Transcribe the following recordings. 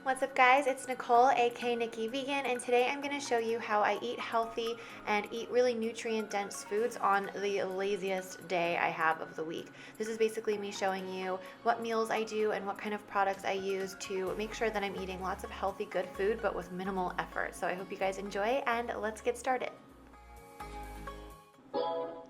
What's up guys, it's Nicole, aka NikkiVegan, and today I'm going to show you how I eat healthy and eat really nutrient dense foods on the laziest day I have of the week. This is basically me showing you what meals I do and what kind of products I use to make sure that I'm eating lots of healthy, good food, but with minimal effort. So I hope you guys enjoy, and let's get started.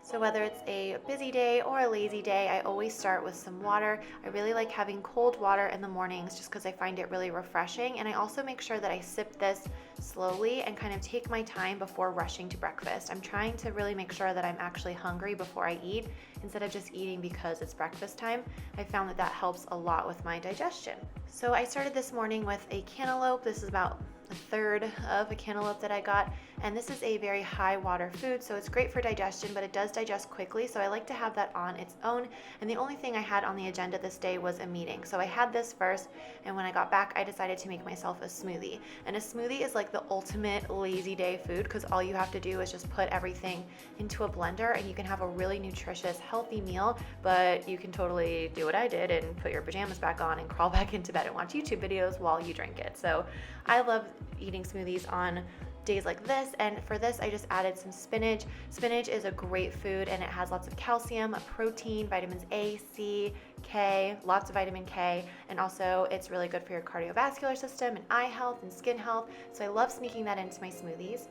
So whether it's a busy day or a lazy day, I always start with some water. I really like having cold water in the mornings just because I find it really refreshing, and I also make sure that I sip this slowly and kind of take my time before rushing to breakfast. I'm trying to really make sure that I'm actually hungry before I eat instead of just eating because it's breakfast time. I found that that helps a lot with my digestion. So I started this morning with a cantaloupe. This is about a third of a cantaloupe that I got, and this is a very high water food, so it's great for digestion, but it does digest quickly, so I like to have that on its own. And the only thing I had on the agenda this day was a meeting, so I had this first, and when I got back I decided to make myself a smoothie. And a smoothie is like the ultimate lazy day food because all you have to do is just put everything into a blender and you can have a really nutritious, healthy meal, but you can totally do what I did and put your pajamas back on and crawl back into bed and watch YouTube videos while you drink it. So I love eating smoothies on days like this, and for this I just added some spinach. Spinach is a great food and it has lots of calcium, protein, vitamins A, C, K, lots of vitamin K, and also it's really good for your cardiovascular system and eye health and skin health, so I love sneaking that into my smoothies.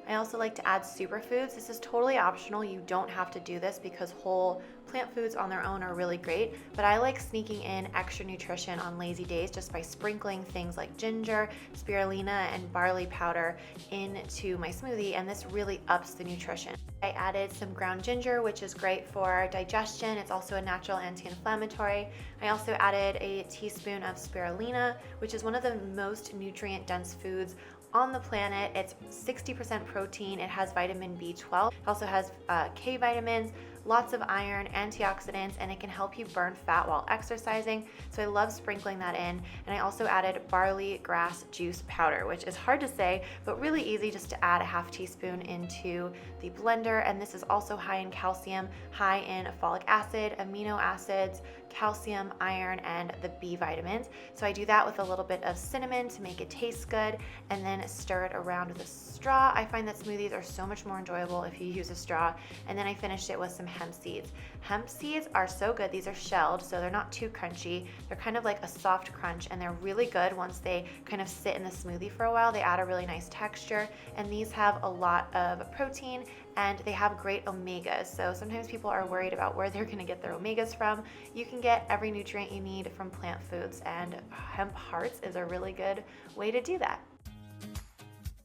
I also like to add superfoods. This is totally optional. You don't have to do this because whole plant foods on their own are really great, but I like sneaking in extra nutrition on lazy days just by sprinkling things like ginger, spirulina, and barley powder into my smoothie, and this really ups the nutrition. I added some ground ginger, which is great for digestion. It's also a natural anti-inflammatory. I also added a teaspoon of spirulina, which is one of the most nutrient-dense foods on the planet. It's 60% protein, it has vitamin B12, it also has K vitamins, lots of iron, antioxidants, and it can help you burn fat while exercising, so I love sprinkling that in. And I also added barley grass juice powder, which is hard to say, but really easy, just to add a half teaspoon into the blender. And this is also high in calcium, high in folic acid, amino acids, calcium, iron, and the B vitamins. So I do that with a little bit of cinnamon to make it taste good, and then stir it around with a straw. I find that smoothies are so much more enjoyable if you use a straw. And then I finished it with some hemp seeds. Hemp seeds are so good. These are shelled, so they're not too crunchy. They're kind of like a soft crunch, and they're really good once they kind of sit in the smoothie for a while. They add a really nice texture, and these have a lot of protein and they have great omegas. So sometimes people are worried about where they're gonna get their omegas from. You can get every nutrient you need from plant foods, and hemp hearts is a really good way to do that.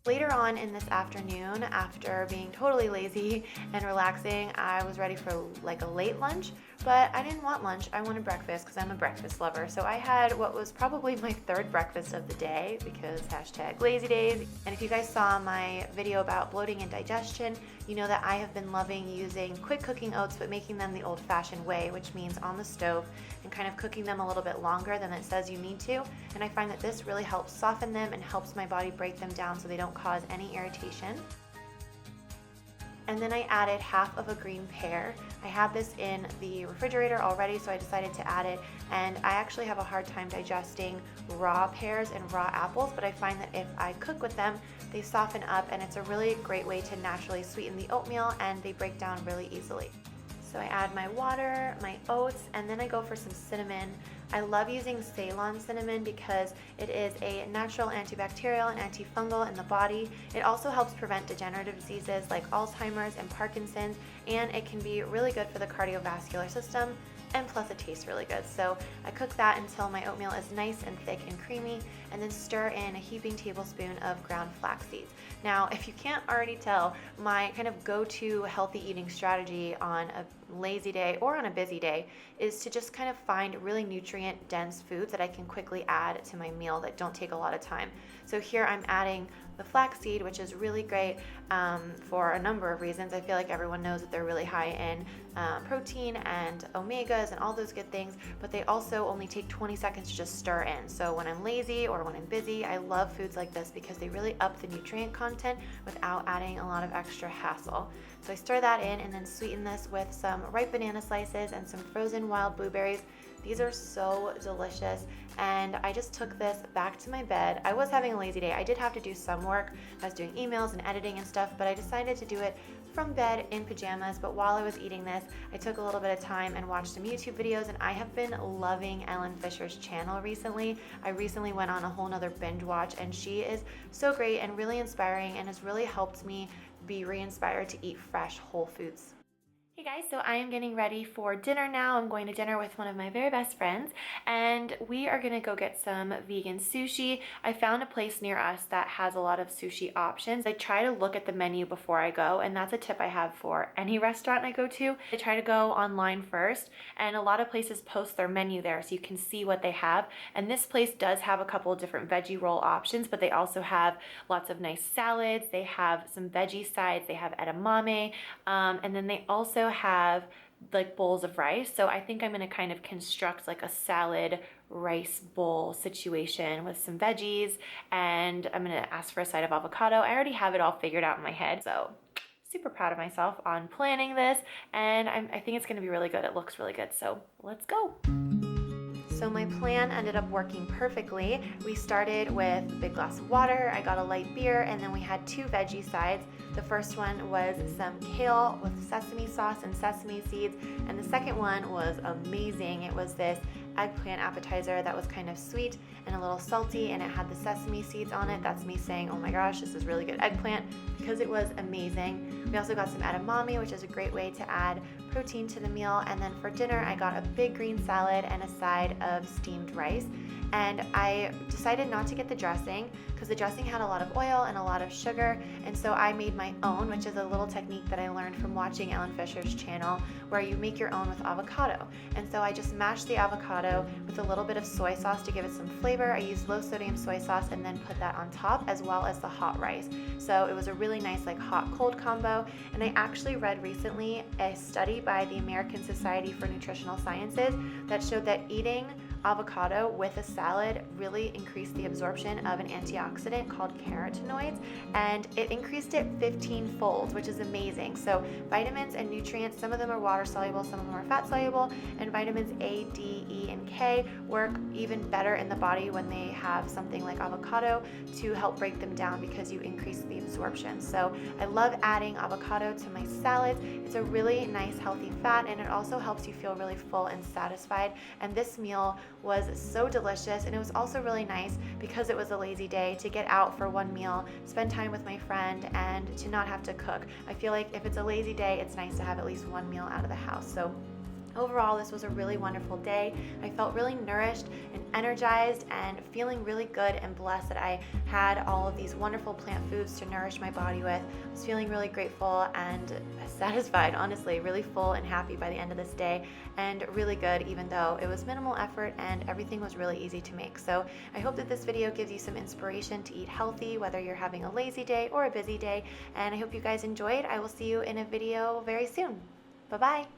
Later on in this afternoon, after being totally lazy and relaxing, I was ready for like a late lunch, but I didn't want lunch. I wanted breakfast because I'm a breakfast lover. So I had what was probably my third breakfast of the day because #lazydays. And if you guys saw my video about bloating and digestion, you know that I have been loving using quick cooking oats, but making them the old-fashioned way, which means on the stove and kind of cooking them a little bit longer than it says you need to. And I find that this really helps soften them and helps my body break them down so they don't cause any irritation. And then I added half of a green pear. I had this in the refrigerator already, so I decided to add it, and I actually have a hard time digesting raw pears and raw apples, but I find that if I cook with them, they soften up, and it's a really great way to naturally sweeten the oatmeal, and they break down really easily. So I add my water, my oats, and then I go for some cinnamon. I love using Ceylon cinnamon because it is a natural antibacterial and antifungal in the body. It also helps prevent degenerative diseases like Alzheimer's and Parkinson's, and it can be really good for the cardiovascular system, and plus it tastes really good. So I cook that until my oatmeal is nice and thick and creamy, and then stir in a heaping tablespoon of ground flax seeds. Now, if you can't already tell, my kind of go-to healthy eating strategy on a lazy day or on a busy day is to just kind of find really nutrient dense foods that I can quickly add to my meal that don't take a lot of time. So here I'm adding the flaxseed, which is really great for a number of reasons. I feel like everyone knows that they're really high in protein and omegas and all those good things, but they also only take 20 seconds to just stir in. So when I'm lazy or when I'm busy, I love foods like this because they really up the nutrient content without adding a lot of extra hassle. So I stir that in and then sweeten this with some ripe banana slices and some frozen wild blueberries. These are so delicious, and I just took this back to my bed. I was having a lazy day. I did have to do some work. I was doing emails and editing and stuff, but I decided to do it from bed in pajamas. But while I was eating this, I took a little bit of time and watched some YouTube videos, and I have been loving Ellen Fisher's channel recently. I recently went on a whole nother binge watch, and she is so great and really inspiring and has really helped me be re-inspired to eat fresh, whole foods. Hey guys, so I am getting ready for dinner now. I'm going to dinner with one of my very best friends, and we are gonna go get some vegan sushi. I found a place near us that has a lot of sushi options. I try to look at the menu before I go, and that's a tip I have for any restaurant I go to. I try to go online first, and a lot of places post their menu there so you can see what they have. And this place does have a couple of different veggie roll options, but they also have lots of nice salads. They have some veggie sides. They have edamame, and then they also have like bowls of rice. So I think I'm going to kind of construct like a salad rice bowl situation with some veggies, and I'm going to ask for a side of avocado. I already have it all figured out in my head, so super proud of myself on planning this, and I think it's going to be really good. It looks really good, so let's go. So my plan ended up working perfectly. We started with a big glass of water, I got a light beer, and then we had two veggie sides. The first one was some kale with sesame sauce and sesame seeds, and the second one was amazing. It was this eggplant appetizer that was kind of sweet and a little salty, and it had the sesame seeds on it. That's me saying, oh my gosh, this is really good eggplant, because it was amazing. We also got some edamame, which is a great way to add protein to the meal. And then for dinner, I got a big green salad and a side of steamed rice. And I decided not to get the dressing because the dressing had a lot of oil and a lot of sugar, and so I made my own, which is a little technique that I learned from watching Ellen Fisher's channel, where you make your own with avocado. And so I just mashed the avocado with a little bit of soy sauce to give it some flavor. I used low sodium soy sauce and then put that on top, as well as the hot rice. So it was a really nice like hot cold combo. And I actually read recently a study by the American Society for Nutritional Sciences that showed that eating avocado with a salad really increased the absorption of an antioxidant called carotenoids, and it increased it 15-fold, which is amazing. So vitamins and nutrients, some of them are water soluble, some of them are fat soluble, and vitamins A, D, E, and K work even better in the body when they have something like avocado to help break them down, because you increase the absorption. So I love adding avocado to my salads. It's a really nice healthy fat, and it also helps you feel really full and satisfied. And this meal was so delicious, and it was also really nice because it was a lazy day to get out for one meal, spend time with my friend, and to not have to cook. I feel like if it's a lazy day, it's nice to have at least one meal out of the house. So overall, this was a really wonderful day. I felt really nourished and energized and feeling really good and blessed that I had all of these wonderful plant foods to nourish my body with. I was feeling really grateful and satisfied, honestly, really full and happy by the end of this day, and really good even though it was minimal effort and everything was really easy to make. So I hope that this video gives you some inspiration to eat healthy, whether you're having a lazy day or a busy day, and I hope you guys enjoyed. I will see you in a video very soon. Bye-bye.